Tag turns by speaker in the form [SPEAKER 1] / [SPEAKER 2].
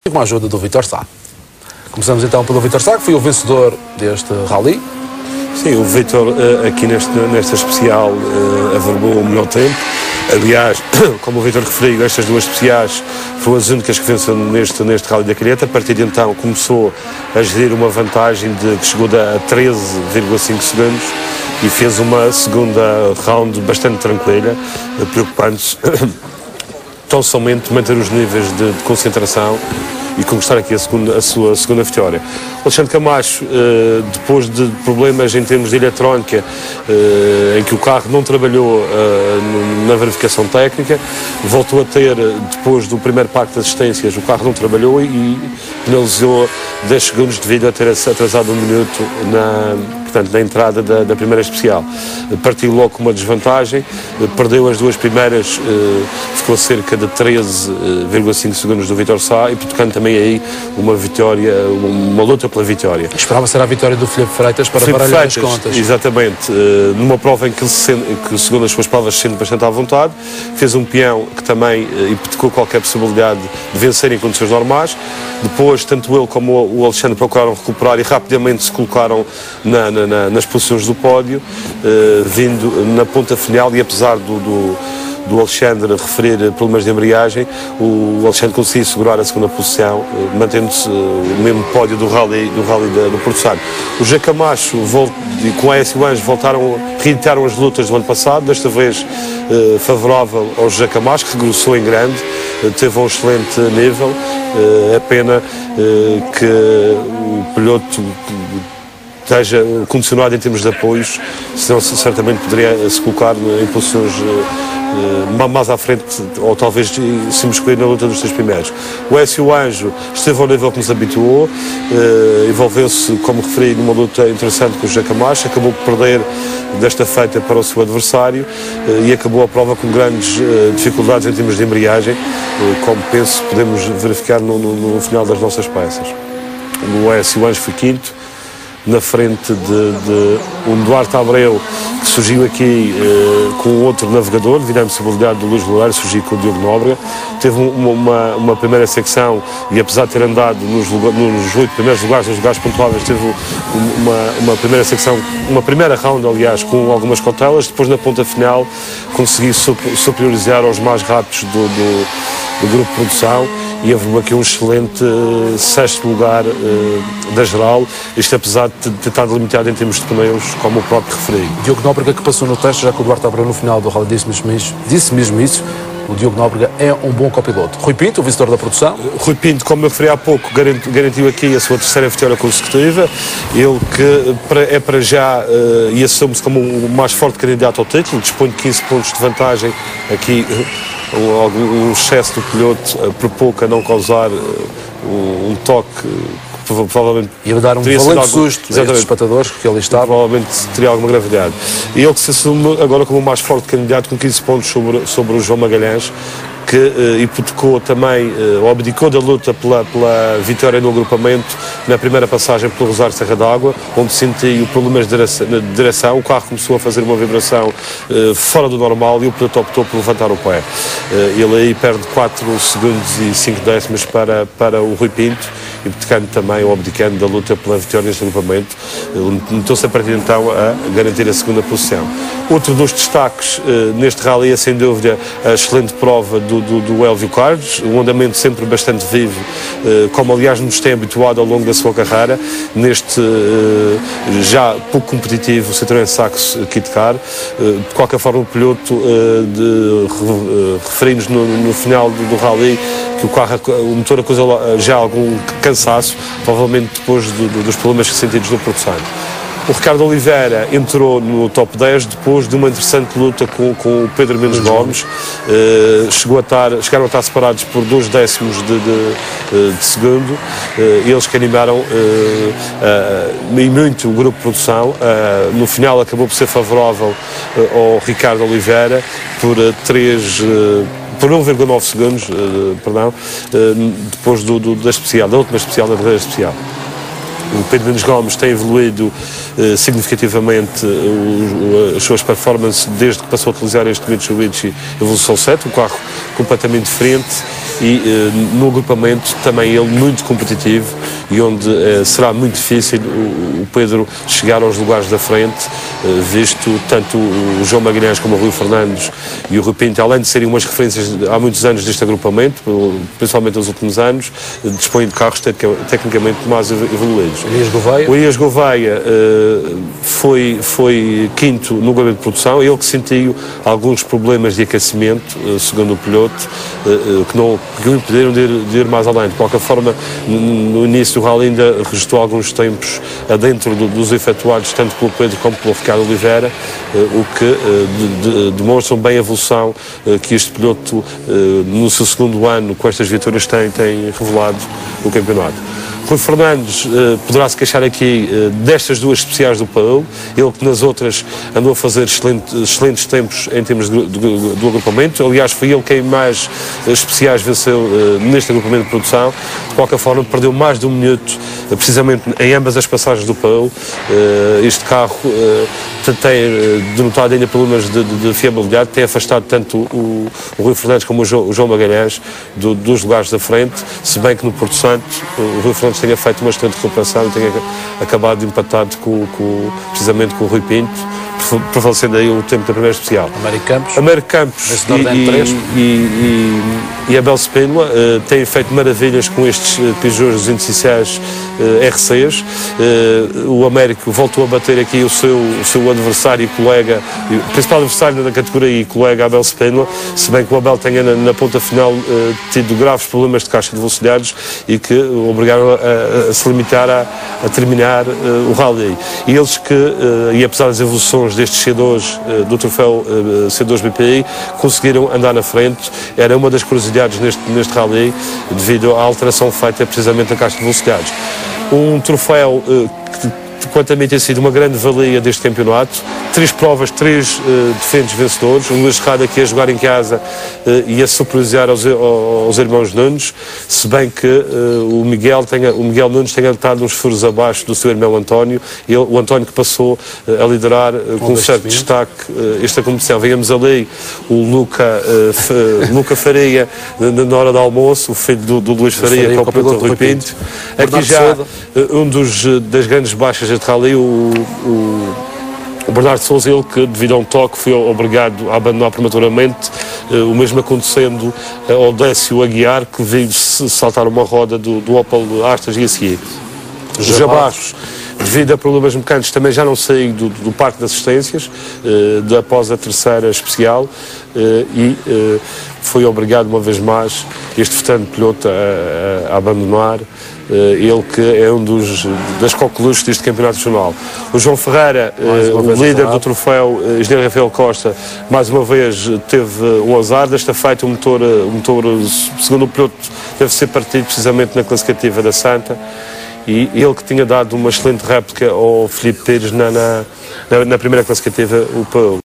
[SPEAKER 1] Com a ajuda do Vítor Sá. Começamos então pelo Vítor Sá, que foi o vencedor deste rally.
[SPEAKER 2] Sim, o Vítor aqui nesta especial averbou o melhor tempo. Aliás, como o Vítor referiu, estas duas especiais foram as únicas que venceram neste Rally da Calheta. A partir de então começou a gerir uma vantagem que chegou a 13,5 segundos e fez uma segunda round bastante tranquila, preocupando-se tão somente manter os níveis de concentração e conquistar aqui a sua segunda vitória. Alexandre Camacho, depois de problemas em termos de eletrónica, em que o carro não trabalhou na verificação técnica, voltou a ter, depois do primeiro parque de assistências, o carro não trabalhou e penalizou 10 segundos devido a ter atrasado 1 minuto na entrada da primeira especial. Partiu logo com uma desvantagem, perdeu as duas primeiras, ficou a cerca de 13,5 segundos do Vítor Sá e tocando também aí uma vitória, uma luta pela vitória.
[SPEAKER 1] Esperava ser a vitória do Filipe Freitas para baralhar as contas.
[SPEAKER 2] Exatamente, numa prova em que segundo as suas palavras se sente bastante à vontade, fez um peão que também hipotecou qualquer possibilidade de vencer em condições normais. Depois, tanto ele como o Alexandre procuraram recuperar e rapidamente se colocaram nas posições do pódio, vindo na ponta final, e apesar do Alexandre referir problemas de embreagem, o Alexandre conseguiu segurar a segunda posição, mantendo-se o mesmo pódio do rally do Porto Santo. O José Camacho com a AS Anjo reeditaram as lutas do ano passado, desta vez favorável ao José Camacho, que regressou em grande, teve um excelente nível. É pena que o piloto esteja condicionado em termos de apoios, senão certamente poderia se colocar em posições mais à frente, ou talvez se escolher na luta dos 3 primeiros. O Écio Anjo esteve ao nível que nos habituou, envolveu-se, como referi, numa luta interessante com o José Camacho, acabou por perder desta feita para o seu adversário e acabou a prova com grandes dificuldades em termos de embreagem, como penso podemos verificar no final das nossas peças. O Écio Anjo foi quinto, na frente de um Duarte Abreu, que surgiu aqui com outro navegador, devido à impossibilidade do Luís Loureiro, surgiu com o Diogo Nóbrega. Teve uma primeira secção e, apesar de ter andado nos 8 primeiros lugares, nos lugares pontuáveis, teve uma primeira secção, uma primeira round, aliás, com algumas cautelas. Depois, na ponta final, conseguiu superiorizar aos mais rápidos do grupo de produção e houve aqui um excelente 6º lugar da geral, isto apesar de ter estado limitado em termos de pneus, como o próprio referi.
[SPEAKER 1] Diogo Nóbrega, que passou no teste, já que o Duarte Abreu no final do rally disse mesmo isso. O Diogo Nóbrega é um bom copiloto. Rui Pinto, o vencedor da produção.
[SPEAKER 2] Rui Pinto, como eu referi há pouco, garantiu aqui a sua 3ª vitória consecutiva. Ele que é para já e assume-se como o mais forte candidato ao título, dispõe de 15 pontos de vantagem. Aqui um excesso do piloto, por pouco a não causar um toque que provavelmente
[SPEAKER 1] ia dar um valente susto aos espectadores que ali estavam.
[SPEAKER 2] Provavelmente teria alguma gravidade. E ele que se assume agora como o mais forte candidato, com 15 pontos sobre o João Magalhães, que hipotecou também, abdicou da luta pela vitória no agrupamento na primeira passagem pelo Rosário Serra d'Água, onde sentiu problemas de direção. O carro começou a fazer uma vibração fora do normal e o piloto optou por levantar o pé. Ele aí perde 4 segundos e 5 décimos para o Rui Pinto, hipotecando também ou abdicando da luta pela vitória neste agrupamento. Ele meteu-se a partir de então a garantir a segunda posição. Outro dos destaques neste rally é, sem dúvida, a excelente prova do Elvio Carlos, um andamento sempre bastante vivo, como aliás nos tem habituado ao longo da sua carreira, neste já pouco competitivo Citroën Saxo Kit Car. De qualquer forma, o piloto referiu-nos no final do rally que o motor acusa já algum cansaço, provavelmente depois dos problemas sentidos no Porto Santo. O Ricardo Oliveira entrou no top 10 depois de uma interessante luta com o Pedro Mendes Gomes. Chegaram a estar separados por 2 décimos de segundo. Eles que animaram e muito o grupo de produção. No final acabou por ser favorável ao Ricardo Oliveira por 1,9 segundos, depois da última especial, da verdadeira especial. o Pedro Nunes Gomes tem evoluído significativamente as suas performances desde que passou a utilizar este Mitsubishi Evolution 7, um carro completamente diferente e no agrupamento também ele muito competitivo e onde será muito difícil o Pedro chegar aos lugares da frente, visto tanto o João Magalhães como o Rui Fernandes e o Rui Pinto, além de serem umas referências há muitos anos deste agrupamento, principalmente nos últimos anos, dispõem de carros tecnicamente mais evoluídos. O Elias Gouveia foi quinto no gabinete de produção, ele que sentiu alguns problemas de aquecimento, segundo o piloto, que o impediram de ir mais além. De qualquer forma, no início do rally ainda registrou alguns tempos dentro dos efetuados tanto pelo Pedro como pelo Ricardo Oliveira, o que demonstra bem a evolução que este piloto no seu segundo ano com estas vitórias tem revelado no campeonato. Rui Fernandes poderá se queixar aqui destas duas especiais do Paul, ele que nas outras andou a fazer excelentes tempos em termos do agrupamento, aliás foi ele quem mais especiais venceu neste agrupamento de produção. De qualquer forma perdeu mais de um minuto precisamente em ambas as passagens do Paul. Este carro tem denotado ainda problemas de fiabilidade, tem afastado tanto o Rui Fernandes como o João Magalhães dos lugares da frente, se bem que no Porto Santo o Rui Fernandes tenha feito uma excelente recuperação e tenha acabado empatado precisamente com o Rui Pinto, prevalecendo aí o tempo da primeira especial. Américo Campos e Abel Spínola têm feito maravilhas com estes Peugeot 206 RCs. O Américo voltou a bater aqui o seu adversário e colega, o principal adversário da categoria e colega Abel Spínola, se bem que o Abel tenha na ponta final tido graves problemas de caixa de velocidades e que obrigaram a se limitar a terminar o rally. E eles e apesar das evoluções destes C2 do troféu C2 BPI, conseguiram andar na frente. Era uma das curiosidades neste rally, devido à alteração feita precisamente na caixa de velocidades. Um troféu que quanto a mim tem sido uma grande valia deste campeonato. 3 provas, 3 defendes vencedores. O Luís Serrada aqui a jogar em casa e a superiorizar aos irmãos Nunes, se bem que o Miguel Nunes tenha estado uns furos abaixo do seu irmão António, e o António que passou a liderar com um certo destaque esta competição. Vemos ali o Luca Faria na hora do almoço, o filho do Luís Faria, que é o piloto do Rui Pinto. Aqui já das grandes baixas deste rally, o Bernardo Souza, ele que devido a um toque foi obrigado a abandonar prematuramente, o mesmo acontecendo ao Décio Aguiar, que veio saltar uma roda do Opel Astra e a seguir. Jabás, devido a problemas mecânicos, também já não saiu do parque de assistências após a terceira especial e foi obrigado uma vez mais este veterano piloto a abandonar. Ele que é um das coqueluches deste campeonato nacional. O João Ferreira, o líder do troféu Engenheiro Rafael Costa, mais uma vez teve um azar. Desta feita o motor, segundo o piloto, deve ser partido precisamente na classificativa da Santa, e ele que tinha dado uma excelente réplica ao Filipe Pires na primeira classificativa, o Paul.